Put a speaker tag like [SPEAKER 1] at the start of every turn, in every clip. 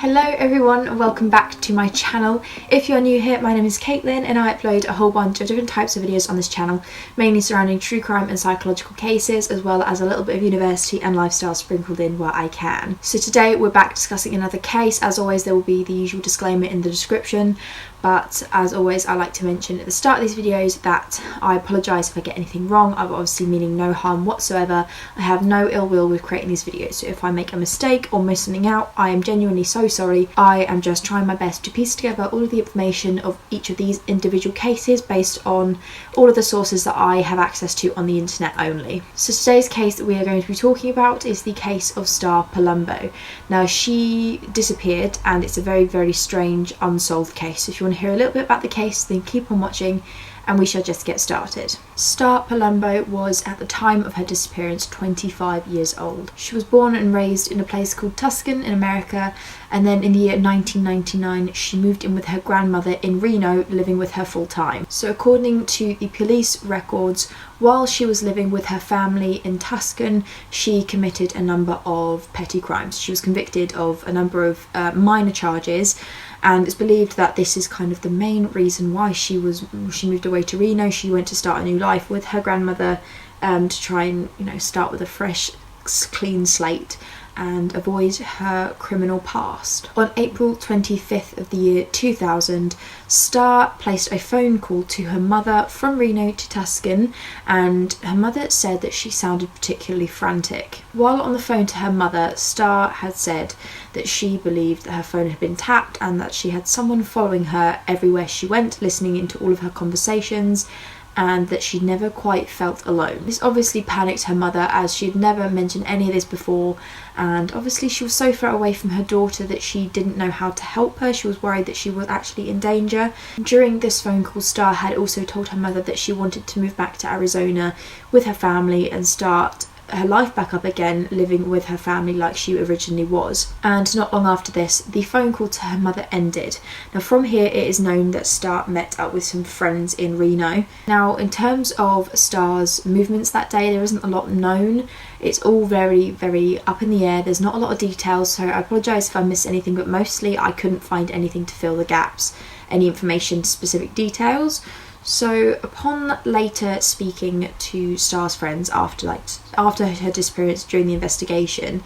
[SPEAKER 1] Hello everyone and welcome back to my channel. If you're new here, my name is Caitlin and I upload a whole bunch of different types of videos on this channel, mainly surrounding true crime and psychological cases, as well as a little bit of university and lifestyle sprinkled in where I can. So today we're back discussing another case. As always, there will be the usual disclaimer in the description, but as always I like to mention at the start of these videos that I apologise if I get anything wrong. I'm obviously meaning no harm whatsoever. I have no ill will with creating these videos, so if I make a mistake or miss something out, I am genuinely so sorry. I am just trying my best to piece together all of the information of each of these individual cases based on all of the sources that I have access to on the internet only. So today's case that we are going to be talking about is the case of Star Palumbo. Now, she disappeared and it's a very, very strange unsolved case. So if you want to hear a little bit about the case, then keep on watching and we shall just get started. Star Palumbo was, at the time of her disappearance, 25 years old. She was born and raised in a place called Tuscan in America, and then in the year 1999 she moved in with her grandmother in Reno, living with her full time. So according to the police records, while she was living with her family in Tuscan, she committed a number of petty crimes. She was convicted of a number of minor charges, and it's believed that this is kind of the main reason why she moved away to Reno. She went to start a new life with her grandmother to try and, start with a fresh, clean slate and avoid her criminal past. On April 25th of the year 2000, Star placed a phone call to her mother from Reno to Tuscan, and her mother said that she sounded particularly frantic. While on the phone to her mother, Star had said that she believed that her phone had been tapped and that she had someone following her everywhere she went, listening into all of her conversations, and that she never quite felt alone. This obviously panicked her mother, as she had never mentioned any of this before, and obviously she was so far away from her daughter that she didn't know how to help her. She was worried that she was actually in danger. During this phone call, Star had also told her mother that she wanted to move back to Arizona with her family and start her life back up again, living with her family like she originally was. And not long after this, the phone call to her mother ended. Now from here it is known that Star met up with some friends in Reno. Now in terms of Star's movements that day, there isn't a lot known. It's all very, very up in the air. There's not a lot of details, so I apologise if I missed anything, but mostly I couldn't find anything to fill the gaps, any information, specific details. So upon later speaking to Star's friends after her disappearance during the investigation,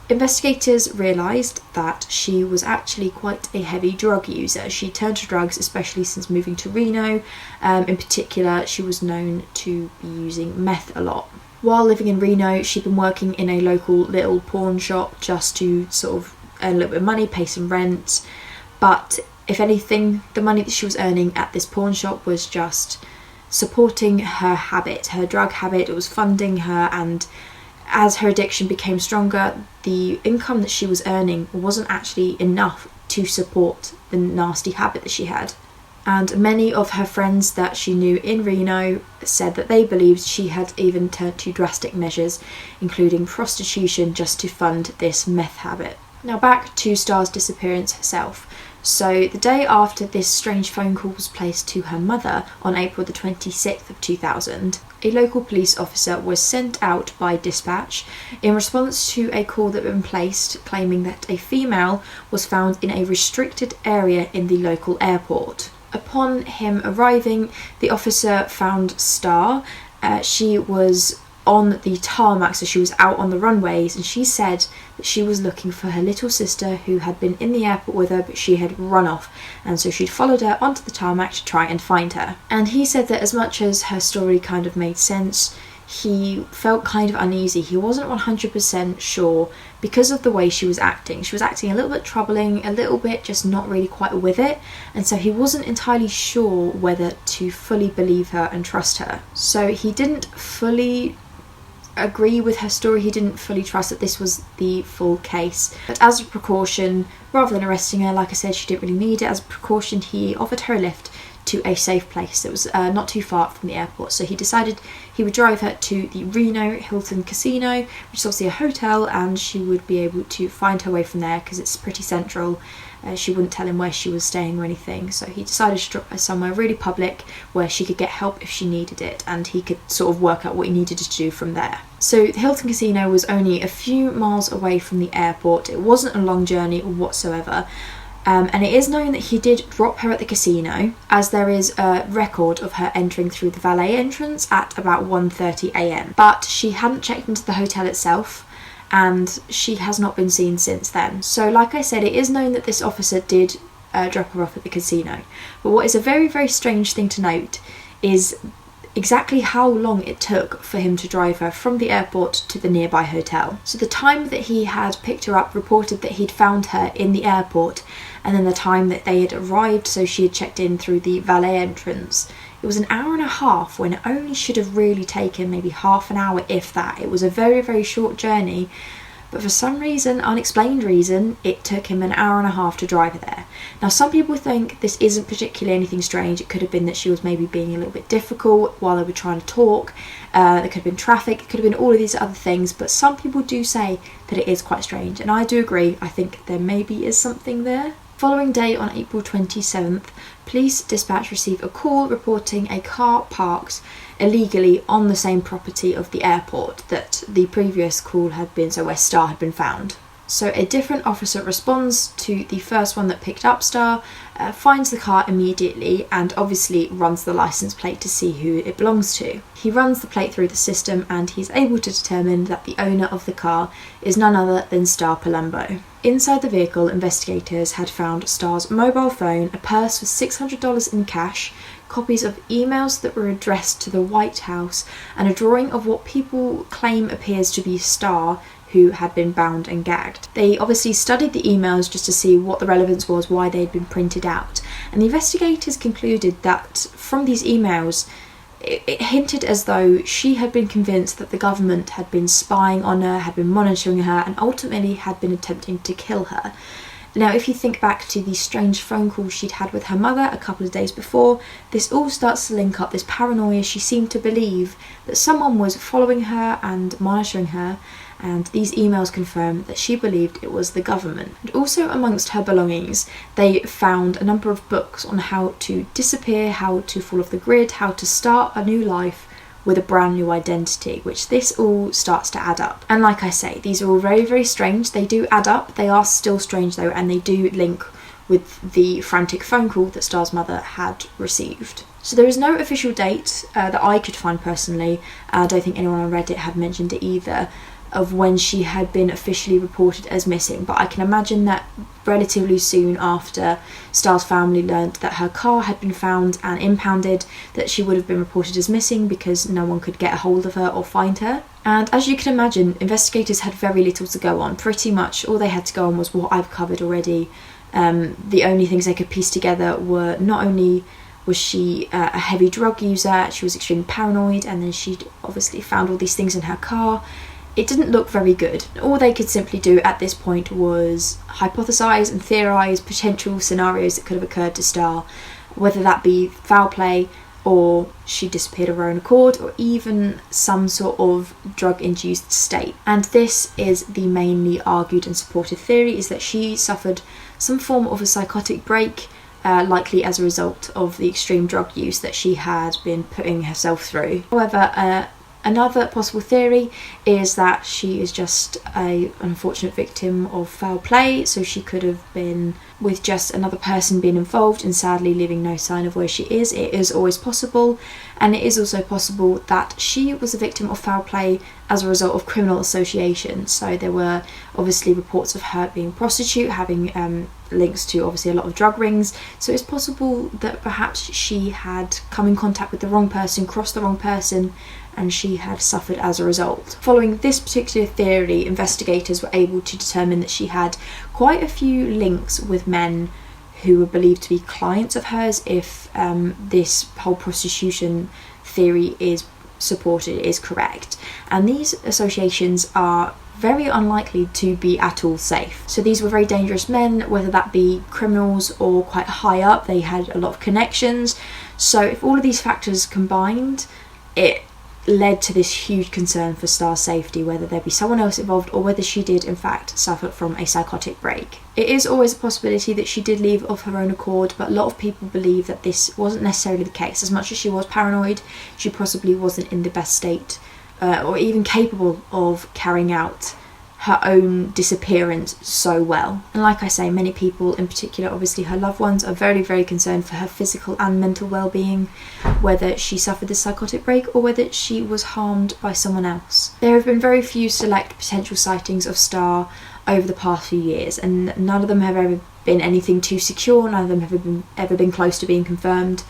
[SPEAKER 1] investigators realised that she was actually quite a heavy drug user. She turned to drugs, especially since moving to Reno. In particular, she was known to be using meth a lot. While living in Reno, she'd been working in a local little pawn shop just to sort of earn a little bit of money, pay some rent, but if anything, the money that she was earning at this pawn shop was just supporting her habit, her drug habit. It was funding her, and as her addiction became stronger, the income that she was earning wasn't actually enough to support the nasty habit that she had. And many of her friends that she knew in Reno said that they believed she had even turned to drastic measures, including prostitution, just to fund this meth habit. Now back to Star's disappearance herself. So the day after this strange phone call was placed to her mother, on April the 26th of 2000, a local police officer was sent out by dispatch in response to a call that had been placed claiming that a female was found in a restricted area in the local airport. Upon him arriving, the officer found Star. She was on the tarmac, so she was out on the runways, and she said that she was looking for her little sister who had been in the airport with her, but she had run off, and so she'd followed her onto the tarmac to try and find her. And he said that as much as her story kind of made sense, he felt kind of uneasy. He wasn't 100% sure because of the way she was acting. She was acting a little bit troubling, a little bit just not really quite with it, and so he wasn't entirely sure whether to fully believe her and trust her. So he didn't fully agree with her story. He didn't fully trust that this was the full case, but as a precaution, rather than arresting her, like I said, she didn't really need it, as a precaution he offered her a lift to a safe place that was not too far from the airport. So he decided he would drive her to the Reno Hilton Casino, which is obviously a hotel, and she would be able to find her way from there because it's pretty central. She wouldn't tell him where she was staying or anything, so he decided to drop her somewhere really public where she could get help if she needed it, and he could sort of work out what he needed to do from there. So the Hilton Casino was only a few miles away from the airport. It wasn't a long journey whatsoever. And it is known that he did drop her at the casino, as there is a record of her entering through the valet entrance at about 1:30 a.m. But she hadn't checked into the hotel itself, and she has not been seen since then. So like I said, it is known that this officer did drop her off at the casino. But what is a very, very strange thing to note is exactly how long it took for him to drive her from the airport to the nearby hotel. So the time that he had picked her up reported that he'd found her in the airport, and then the time that they had arrived, so she had checked in through the valet entrance, it was an hour and a half, when it only should have really taken maybe half an hour, if that. It was a very, very short journey, but for some reason, unexplained reason, it took him an hour and a half to drive her there. Now, some people think this isn't particularly anything strange. It could have been that she was maybe being a little bit difficult while they were trying to talk. There could have been traffic, it could have been all of these other things, but some people do say that it is quite strange, and I do agree. I think there maybe is something there. Following day, on April 27th, police dispatch received a call reporting a car parked illegally on the same property of the airport that the previous call had been, so where Star had been found. So a different officer responds to the first one that picked up Star, finds the car immediately, and obviously runs the license plate to see who it belongs to. He runs the plate through the system, and he's able to determine that the owner of the car is none other than Star PALUMBO. Inside the vehicle, investigators had found Star's mobile phone, a purse with $600 in cash, copies of emails that were addressed to the White House, and a drawing of what people claim appears to be Star, who had been bound and gagged. They obviously studied the emails just to see what the relevance was, why they'd been printed out, and the investigators concluded that from these emails it hinted as though she had been convinced that the government had been spying on her, had been monitoring her, and ultimately had been attempting to kill her. Now, if you think back to the strange phone call she'd had with her mother a couple of days before, this all starts to link up, this paranoia. She seemed to believe that someone was following her and monitoring her, and these emails confirm that she believed it was the government. And also amongst her belongings, they found a number of books on how to disappear, how to fall off the grid, how to start a new life with a brand new identity, which this all starts to add up. And like I say, these are all very, very strange. They do add up. They are still strange though, and they do link with the frantic phone call that Star's mother had received. So there is no official date that I could find personally. I don't think anyone on Reddit had mentioned it either, of when she had been officially reported as missing, but I can imagine that relatively soon after Star's family learned that her car had been found and impounded, that she would have been reported as missing because no one could get a hold of her or find her. And as you can imagine, investigators had very little to go on. Pretty much all they had to go on was what I've covered already. The only things they could piece together were not only was she a heavy drug user, she was extremely paranoid, and then she'd obviously found all these things in her car. It didn't look very good. All they could simply do at this point was hypothesize and theorise potential scenarios that could have occurred to Star, whether that be foul play, or she disappeared of her own accord, or even some sort of drug-induced state. And this is the mainly argued and supported theory, is that she suffered some form of a psychotic break, likely as a result of the extreme drug use that she had been putting herself through. However, another possible theory is that she is just an unfortunate victim of foul play, so she could have been with just another person being involved and sadly leaving no sign of where she is. It is always possible, and it is also possible that she was a victim of foul play as a result of criminal association. So there were obviously reports of her being a prostitute, having links to obviously a lot of drug rings, so it's possible that perhaps she had come in contact with the wrong person, crossed the wrong person, and she had suffered as a result. Following this particular theory, investigators were able to determine that she had quite a few links with men who were believed to be clients of hers, if this whole prostitution theory is supported is correct. And these associations are very unlikely to be at all safe. So these were very dangerous men, whether that be criminals or quite high up. They had a lot of connections. So if all of these factors combined, it led to this huge concern for Star's safety, whether there be someone else involved or whether she did in fact suffer from a psychotic break. It is always a possibility that she did leave of her own accord, but a lot of people believe that this wasn't necessarily the case. As much as she was paranoid, she possibly wasn't in the best state or even capable of carrying out her own disappearance so well. And like I say, many people, in particular obviously her loved ones, are very, very concerned for her physical and mental well-being, whether she suffered this psychotic break or whether she was harmed by someone else. There have been very few select potential sightings of Star over the past few years, and none of them have ever been anything too secure, none of them have ever been close to being confirmed.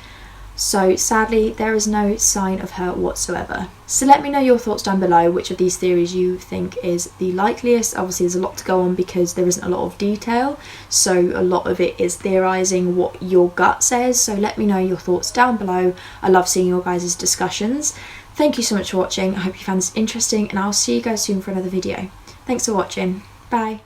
[SPEAKER 1] So sadly, there is no sign of her whatsoever. So let me know your thoughts down below, which of these theories you think is the likeliest. Obviously there's a lot to go on because there isn't a lot of detail, so a lot of it is theorising what your gut says. So let me know your thoughts down below. I love seeing your guys' discussions. Thank you so much for watching. I hope you found this interesting, and I'll see you guys soon for another video. Thanks for watching. Bye.